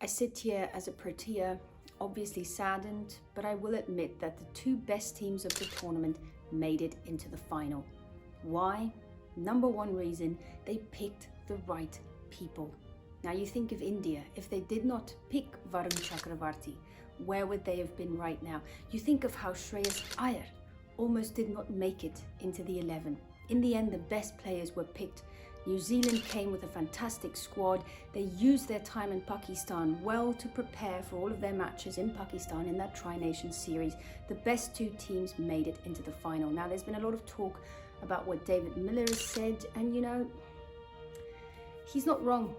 I sit here as a Protea, obviously saddened, but I will admit that the two best teams of the tournament made it into the final. Why? Number one reason, they picked the right people. Now you think of India, if they did not pick Varun Chakravarti, where would they have been right now? You think of how Shreyas Iyer almost did not make it into the 11. In the end, the best players were picked. New Zealand came with a fantastic squad. They used their time in Pakistan well to prepare for all of their matches in Pakistan in that Tri-Nation series. The best two teams made it into the final. Now, there's been a lot of talk about what David Miller has said, and he's not wrong.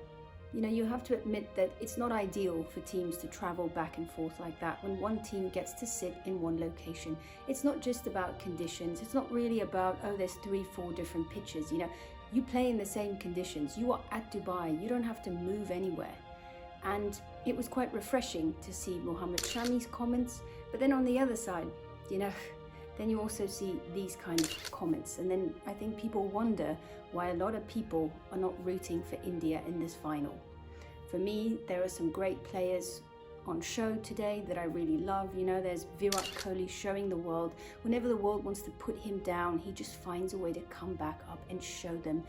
You have to admit that it's not ideal for teams to travel back and forth like that when one team gets to sit in one location. It's not just about conditions. It's not really about, there's 3-4 different pitches. You play in the same conditions. You are at Dubai. You don't have to move anywhere. And it was quite refreshing to see Mohammed Shami's comments. But then on the other side, then you also see these kind of comments. And then I think people wonder why a lot of people are not rooting for India in this final. For me, there are some great players on show today that I really love. There's Virat Kohli showing the world. Whenever the world wants to put him down, he just finds a way to come back up and show them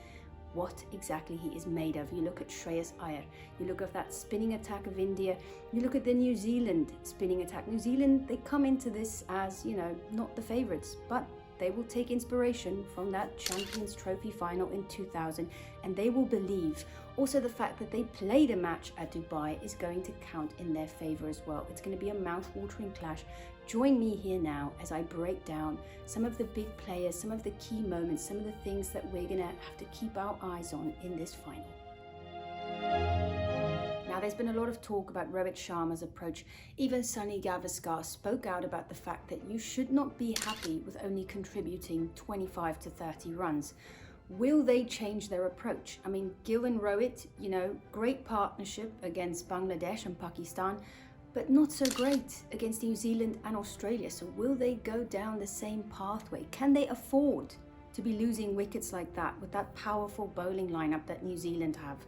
what exactly he is made of. You look at Shreyas Iyer, you look at that spinning attack of India, you look at the New Zealand spinning attack. New Zealand, they come into this as, not the favourites, but they will take inspiration from that Champions Trophy final in 2000, and they will believe. Also, the fact that they played a match at Dubai is going to count in their favour as well. It's going to be a mouth-watering clash. Join me here now as I break down some of the big players, some of the key moments, some of the things that we're going to have to keep our eyes on in this final. Now, there's been a lot of talk about Rohit Sharma's approach. Even Sunny Gavaskar spoke out about the fact that you should not be happy with only contributing 25 to 30 runs. Will they change their approach? I mean, Gill and Rohit, great partnership against Bangladesh and Pakistan, but not so great against New Zealand and Australia. So will they go down the same pathway? Can they afford to be losing wickets like that with that powerful bowling lineup that New Zealand have?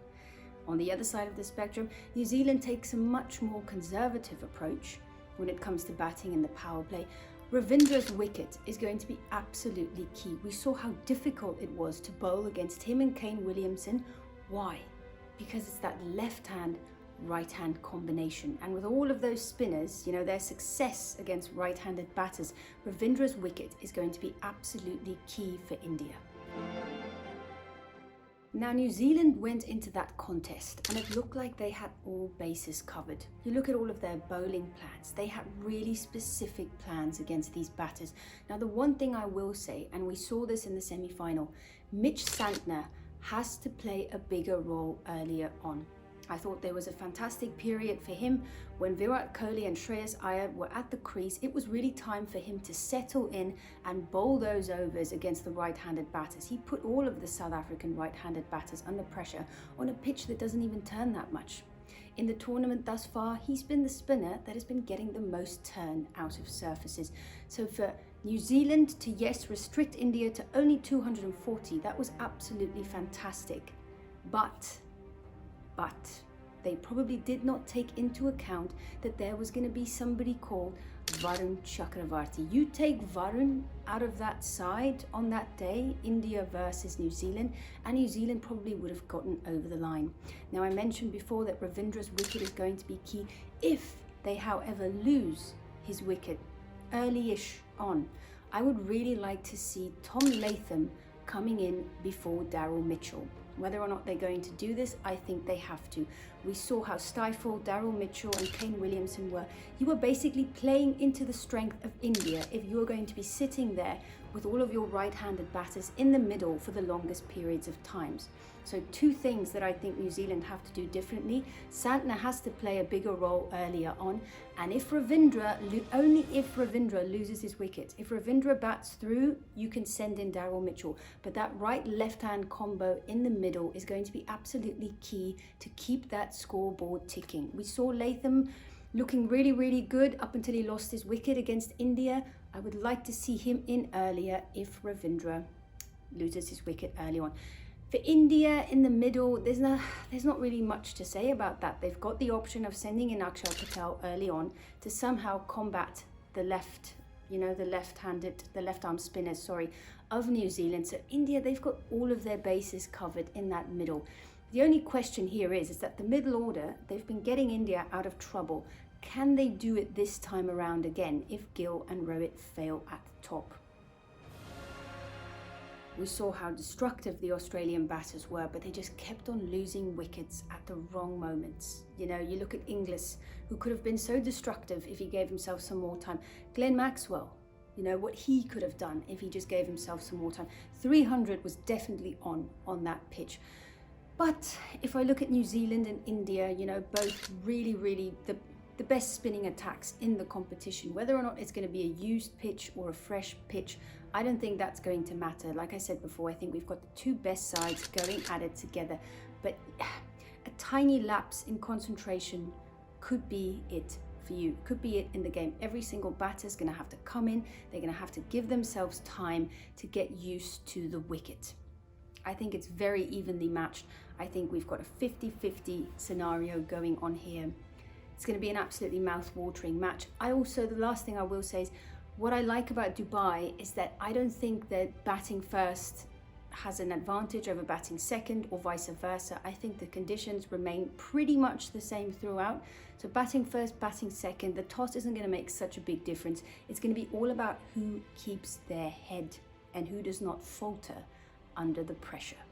On the other side of the spectrum, New Zealand takes a much more conservative approach when it comes to batting in the power play. Ravindra's wicket is going to be absolutely key. We saw how difficult it was to bowl against him and Kane Williamson. Why? Because it's that left-hand, right-hand combination. And with all of those spinners, their success against right-handed batters, Ravindra's wicket is going to be absolutely key for India. Now, New Zealand went into that contest and it looked like they had all bases covered. You look at all of their bowling plans, they had really specific plans against these batters. Now, the one thing I will say, and we saw this in the semi-final, Mitch Santner has to play a bigger role earlier on. I thought there was a fantastic period for him when Virat Kohli and Shreyas Iyer were at the crease. It was really time for him to settle in and bowl those overs against the right-handed batters. He put all of the South African right-handed batters under pressure on a pitch that doesn't even turn that much. In the tournament thus far, he's been the spinner that has been getting the most turn out of surfaces. So for New Zealand to, yes, restrict India to only 240, that was absolutely fantastic. But they probably did not take into account that there was going to be somebody called Varun Chakravarti. You take Varun out of that side on that day, India versus New Zealand, and New Zealand probably would have gotten over the line. Now, I mentioned before that Ravindra's wicket is going to be key. If they, however, lose his wicket early-ish on, I would really like to see Tom Latham coming in before Daryl Mitchell. Whether or not they're going to do this, I think they have to. We saw how stifled Daryl Mitchell and Kane Williamson were. You were basically playing into the strength of India if you were going to be sitting there with all of your right-handed batters in the middle for the longest periods of times. So two things that I think New Zealand have to do differently. Santner has to play a bigger role earlier on. And if only if Ravindra loses his wicket, if Ravindra bats through, you can send in Daryl Mitchell. But that right-left-hand combo in the middle is going to be absolutely key to keep that scoreboard ticking. We saw Latham looking really, really good up until he lost his wicket against India. I would like to see him in earlier if Ravindra loses his wicket early on. For India in the middle, there's not really much to say about that. They've got the option of sending in Akshar Patel early on to somehow combat the left, the left arm spinners, of New Zealand. So India, they've got all of their bases covered in that middle. The only question here is that the middle order, they've been getting India out of trouble. Can they do it this time around again if Gill and Rohit fail at the top? We saw how destructive the Australian batters were, but they just kept on losing wickets at the wrong moments. You look at Inglis, who could have been so destructive if he gave himself some more time. Glenn Maxwell, what he could have done if he just gave himself some more time. 300 was definitely on that pitch. But if I look at New Zealand and India, both really, really the best spinning attacks in the competition. Whether or not it's going to be a used pitch or a fresh pitch, I don't think that's going to matter. Like I said before, I think we've got the two best sides going at it together. But a tiny lapse in concentration could be it for you. Could be it in the game. Every single batter is going to have to come in. They're going to have to give themselves time to get used to the wicket. I think it's very evenly matched. I think we've got a 50-50 scenario going on here. It's going to be an absolutely mouth-watering match. The last thing I will say is, what I like about Dubai is that I don't think that batting first has an advantage over batting second or vice versa. I think the conditions remain pretty much the same throughout. So batting first, batting second, the toss isn't going to make such a big difference. It's going to be all about who keeps their head and who does not falter under the pressure.